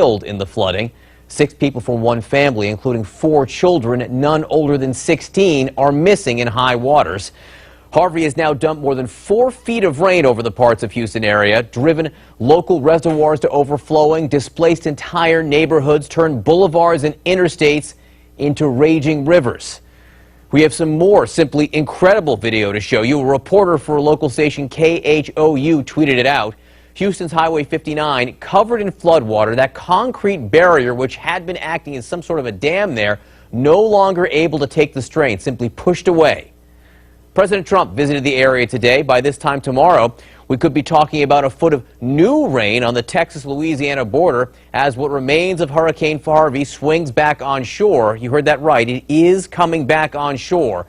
killed in the flooding. 6 people from one family, including 4 children, none older than 16, are missing in high waters. Harvey has now dumped more than 4 feet of rain over the parts of Houston area, driven local reservoirs to overflowing, displaced entire neighborhoods, turned boulevards and interstates into raging rivers. We have some more simply incredible video to show you. A reporter for local station KHOU tweeted it out. Houston's Highway 59 covered in floodwater. That concrete barrier, which had been acting as some sort of a dam there, no longer able to take the strain, simply pushed away. President Trump visited the area today. By this time tomorrow, we could be talking about a foot of new rain on the Texas-Louisiana border as what remains of Hurricane Harvey swings back on shore. You heard that right. It is coming back on shore.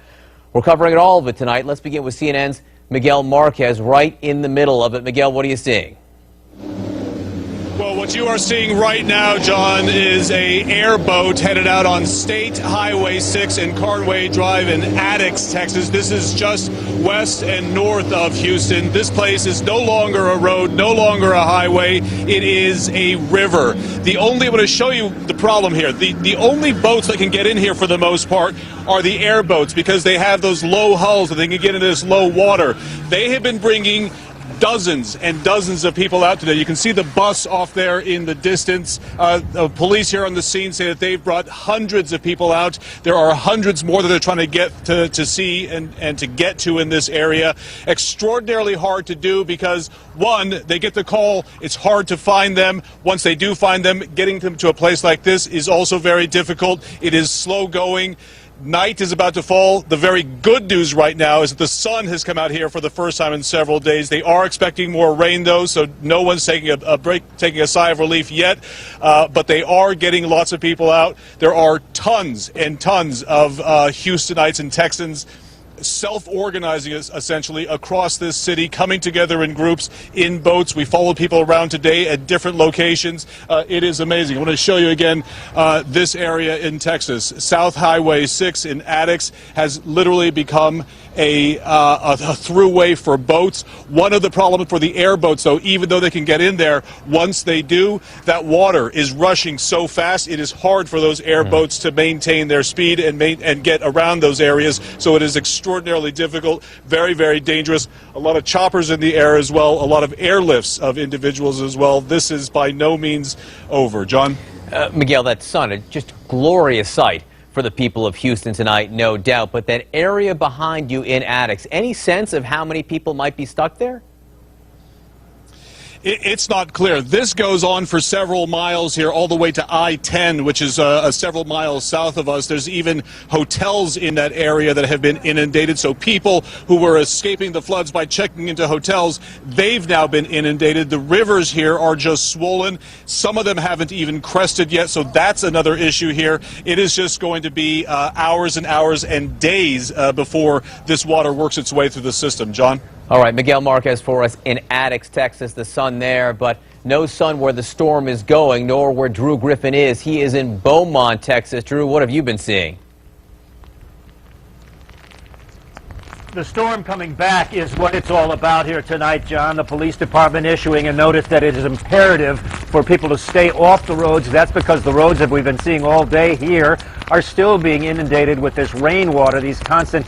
We're covering all of it tonight. Let's begin with CNN's Miguel Marquez right in the middle of it. Miguel, what are you seeing? Well, what you are seeing right now, John, is a airboat headed out on State Highway 6 and Cartway Drive in Addix, Texas. This is just west and north of Houston. This place is no longer a road, no longer a highway. It is a river. I'm going to show you the problem here. The only boats that can get in here for the most part are the airboats because they have those low hulls that they can get into this low water. They have been bringing dozens and dozens of people out today. You can see the bus off there in the distance. The police here on the scene say that they've brought hundreds of people out. There are hundreds more that they're trying to get to see and to get to in this area. Extraordinarily hard to do because, one, they get the call. It's hard to find them. Once they do find them, getting them to a place like this is also very difficult. It is slow going. Night is about to fall. The very good news right now is that the sun has come out here for the first time in several days. They are expecting more rain, though, so no one's taking a sigh of relief yet. But they are getting lots of people out. There are tons and tons of Houstonites and Texans self-organizing essentially across this city, coming together in groups, in boats. We follow people around today at different locations. It is amazing. I want to show you again this area in Texas. South Highway 6 in Addix has literally become a throughway for boats. One of the problems for the airboats, though, even though they can get in there, once they do, that water is rushing so fast, it is hard for those airboats to maintain their speed and get around those areas. So it is extraordinarily difficult, very, very dangerous. A lot of choppers in the air as well, a lot of airlifts of individuals as well. This is by no means over. John? Miguel, that sun, just glorious sight for the people of Houston tonight, no doubt. But that area behind you in Addix, any sense of how many people might be stuck there? It's not clear. This goes on for several miles here, all the way to I-10, which is several miles south of us. There's even hotels in that area that have been inundated. So people who were escaping the floods by checking into hotels, they've now been inundated. The rivers here are just swollen. Some of them haven't even crested yet, so that's another issue here. It is just going to be hours and hours and days before this water works its way through the system. John? All right, Miguel Marquez for us in Addix, Texas. The sun there, but no sun where the storm is going, nor where Drew Griffin is. He is in Beaumont, Texas. Drew, what have you been seeing? The storm coming back is what it's all about here tonight, John. The police department issuing a notice that it is imperative for people to stay off the roads. That's because the roads that we've been seeing all day here are still being inundated with this rainwater, these constant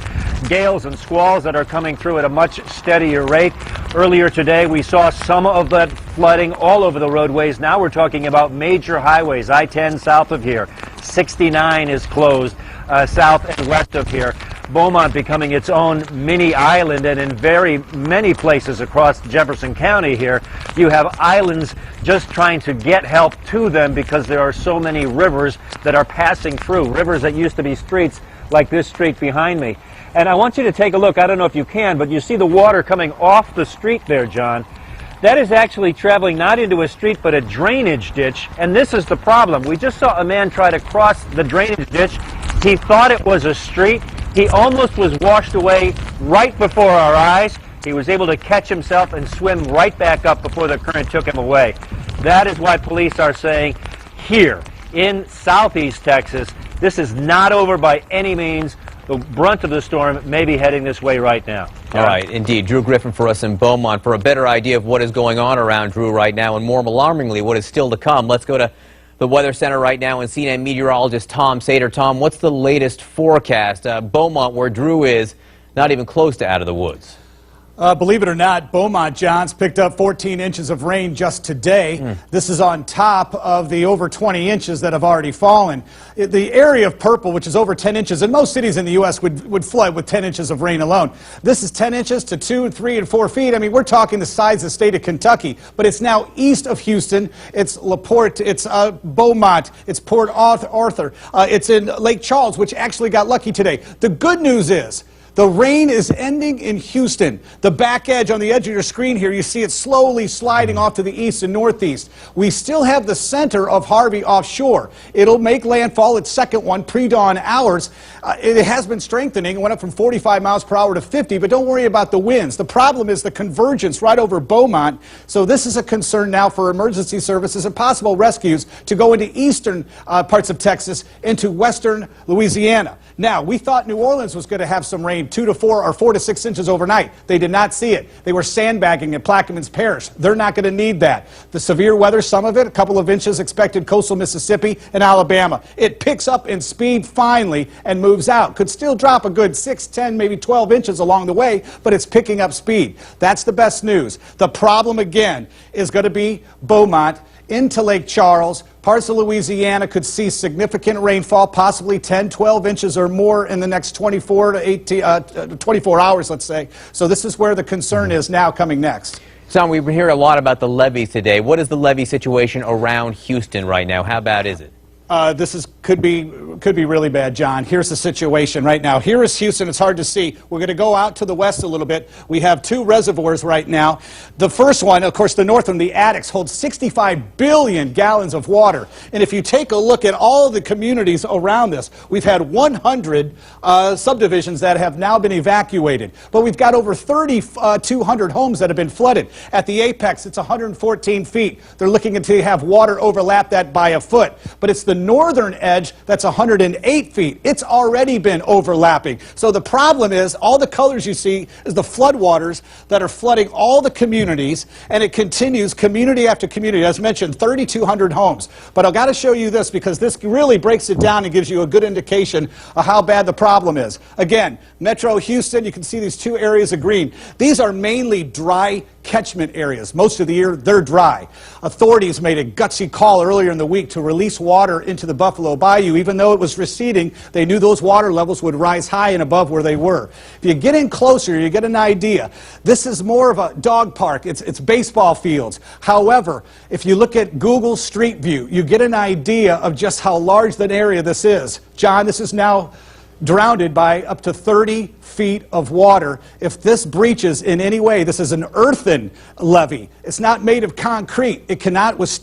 gales and squalls that are coming through at a much steadier rate. Earlier today, we saw some of that flooding all over the roadways. Now we're talking about major highways. I-10 south of here. 69 is closed south and west of here. Beaumont becoming its own mini island, and in very many places across Jefferson County here, you have islands just trying to get help to them because there are so many rivers that are passing through, rivers that used to be streets like this street behind me. And I want you to take a look. I don't know if you can, but you see the water coming off the street there, John. That is actually traveling not into a street, but a drainage ditch. And this is the problem. We just saw a man try to cross the drainage ditch. He thought it was a street. He almost was washed away right before our eyes. He was able to catch himself and swim right back up before the current took him away. That is why police are saying here in southeast Texas, this is not over by any means. The brunt of the storm may be heading this way right now. All right, indeed. Drew Griffin for us in Beaumont. For a better idea of what is going on around Drew right now, and more alarmingly, what is still to come, let's go to The Weather Center right now, and CNN meteorologist Tom Sater. Tom, what's the latest forecast? Beaumont, where Drew is, not even close to out of the woods. Believe it or not, Beaumont, John's picked up 14 inches of rain just today. This is on top of the over 20 inches that have already fallen. The area of purple, which is over 10 inches, and most cities in the U.S. would flood with 10 inches of rain alone. This is 10 inches to 2, 3, and 4 feet. I mean, we're talking the size of the state of Kentucky, but it's now east of Houston. It's LaPorte, it's Beaumont, it's Port Arthur, it's in Lake Charles, which actually got lucky today. The good news is, the rain is ending in Houston. The back edge, on the edge of your screen here, you see it slowly sliding off to the east and northeast. We still have the center of Harvey offshore. It'll make landfall, its second one, pre-dawn hours. It has been strengthening. It went up from 45 miles per hour to 50, but don't worry about the winds. The problem is the convergence right over Beaumont. So this is a concern now for emergency services and possible rescues to go into eastern parts of Texas, into western Louisiana. Now, we thought New Orleans was going to have some rain, 2 to 4 or 4 to 6 inches overnight. They did not see it. They were sandbagging at Plaquemines Parish. They're not going to need that. The severe weather, some of it, a couple of inches expected coastal Mississippi and Alabama. It picks up in speed finally and moves out. Could still drop a good 6, 10, maybe 12 inches along the way, but it's picking up speed. That's the best news. The problem, again, is going to be Beaumont into Lake Charles. Parts of Louisiana could see significant rainfall, possibly 10, 12 inches or more in the next 24 hours, let's say. So this is where the concern is now coming next. Tom, we've been hearing a lot about the levees today. What is the levee situation around Houston right now? How bad is it? Could be really bad, John. Here's the situation right now. Here is Houston. It's hard to see. We're going to go out to the west a little bit. We have 2 reservoirs right now. The first one, of course, the north one, the Addicks, holds 65 billion gallons of water. And if you take a look at all of the communities around this, we've had 100 subdivisions that have now been evacuated. But we've got over 3,200 homes that have been flooded. At the apex, it's 114 feet. They're looking to have water overlap that by a foot. But it's the northern edge that's 108 feet. It's already been overlapping. So the problem is, all the colors you see is the floodwaters that are flooding all the communities, and it continues community after community. As mentioned, 3,200 homes. But I've got to show you this, because this really breaks it down and gives you a good indication of how bad the problem is. Again, Metro Houston, you can see these 2 areas of green. These are mainly dry catchment areas. Most of the year, they're dry. Authorities made a gutsy call earlier in the week to release water into the Buffalo Bayou. Even though it was receding, they knew those water levels would rise high and above where they were. If you get in closer, you get an idea. This is more of a dog park. It's baseball fields. However, if you look at Google Street View, you get an idea of just how large that area this is. John, this is now drowned by up to 30 feet of water. If this breaches in any way, this is an earthen levee. It's not made of concrete. It cannot withstand